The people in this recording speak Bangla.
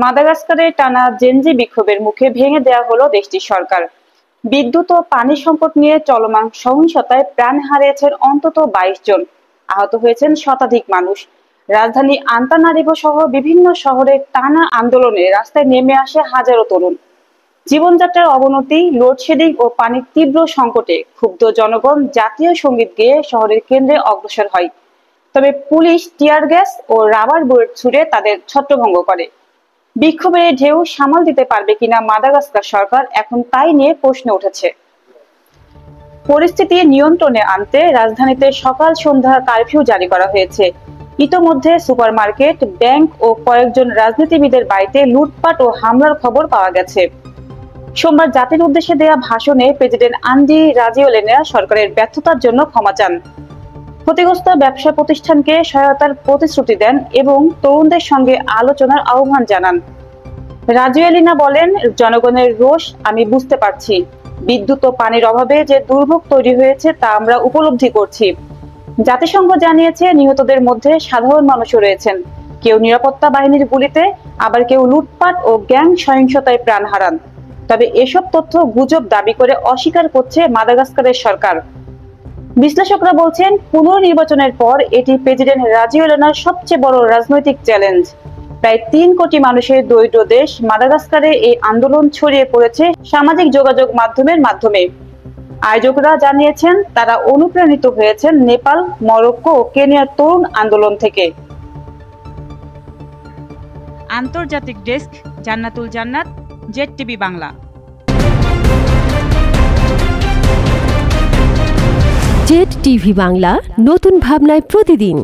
মাদাগাস্কারে টানা জেনজি বিক্ষোভের মুখে ভেঙে দেওয়া হলো দেশটির সরকার। বিদ্যুৎ ও পানি সংকট নিয়ে চলমান সহিংসতায় প্রাণ হারিয়েছেন অন্তত 22 জন, আহত হয়েছেন শতাধিক মানুষ। রাজধানী আন্তানারিভো সহ বিভিন্ন শহরে টানা আন্দোলনে রাস্তায় নেমে আসে হাজারো তরুণ। জীবনযাত্রার অবনতি, লোডশেডিং ও পানির তীব্র সংকটে ক্ষুব্ধ জনগণ জাতীয় সঙ্গীত গেয়ে শহরের কেন্দ্রে অগ্রসর হয়। তবে পুলিশ টিয়ার গ্যাস ও রাবার বুলেট ছুড়ে তাদের ছত্রভঙ্গ করে। বিক্ষোভের ঢেউ সামাল দিতে পারবে কিনা মাদাগাস্কার সরকার, এখন তাই নিয়ে প্রশ্ন উঠেছে। পরিস্থিতি নিয়ন্ত্রণে আনতে রাজধানীতে সকাল সন্ধ্যা কারফিউ জারি করা হয়েছে। ইতোমধ্যে সুপারমার্কেট, ব্যাংক ও কয়েকজন রাজনীতিবিদের বাড়িতে লুটপাট ও হামলার খবর পাওয়া গেছে। সোমবার জাতির উদ্দেশ্যে দেয়া ভাষণে প্রেসিডেন্ট আন্দ্রি রাজিওলেনা সরকারের ব্যর্থতার জন্য ক্ষমা চান, ক্ষতিগ্রস্ত ব্যবসা প্রতিষ্ঠানকে সহায়তার প্রতিশ্রুতি দেন এবং তরুণদের সঙ্গে আলোচনার আহ্বান জানান। রাজিওলেনা বলেন, জনগণের রোষ আমি বুঝতে পারছি। বিদ্যুৎ ও পানির অভাবে যে দুর্ভোগ তৈরি হয়েছে তা আমরা উপলব্ধি করছি। জাতিসংঘ জানিয়েছে, নিহতদের মধ্যে সাধারণ মানুষও রয়েছেন। কেউ নিরাপত্তা বাহিনীর গুলিতে, আবার কেউ লুটপাট ও গ্যাং সহিংসতায় প্রাণ হারান। তবে এসব তথ্য গুজব দাবি করে অস্বীকার করছে মাদাগাস্কারের সরকার। বিশ্লেষকরা বলছেন, পুনর্নির্বাচনের পর এটি প্রেসিডেন্ট রাজিওলেনার সবচেয়ে বড় রাজনৈতিক চ্যালেঞ্জ। প্রায় 3 কোটি মানুষের দরিদ্র দেশ মাদাগাস্কারে এই আন্দোলন ছড়িয়ে পড়েছে সামাজিক যোগাযোগ মাধ্যমের মাধ্যমে। আয়োজকরা জানিয়েছেন, তারা অনুপ্রাণিত হয়েছেন নেপাল, মরক্কো ও কেনিয়ার তরুণ আন্দোলন থেকে। আন্তর্জাতিক ডেস্ক, জান্নাতুল জান্নাত, জেড-টিভি বাংলা। জেড-টিভি বাংলা, নতুন ভাবনায় প্রতিদিন।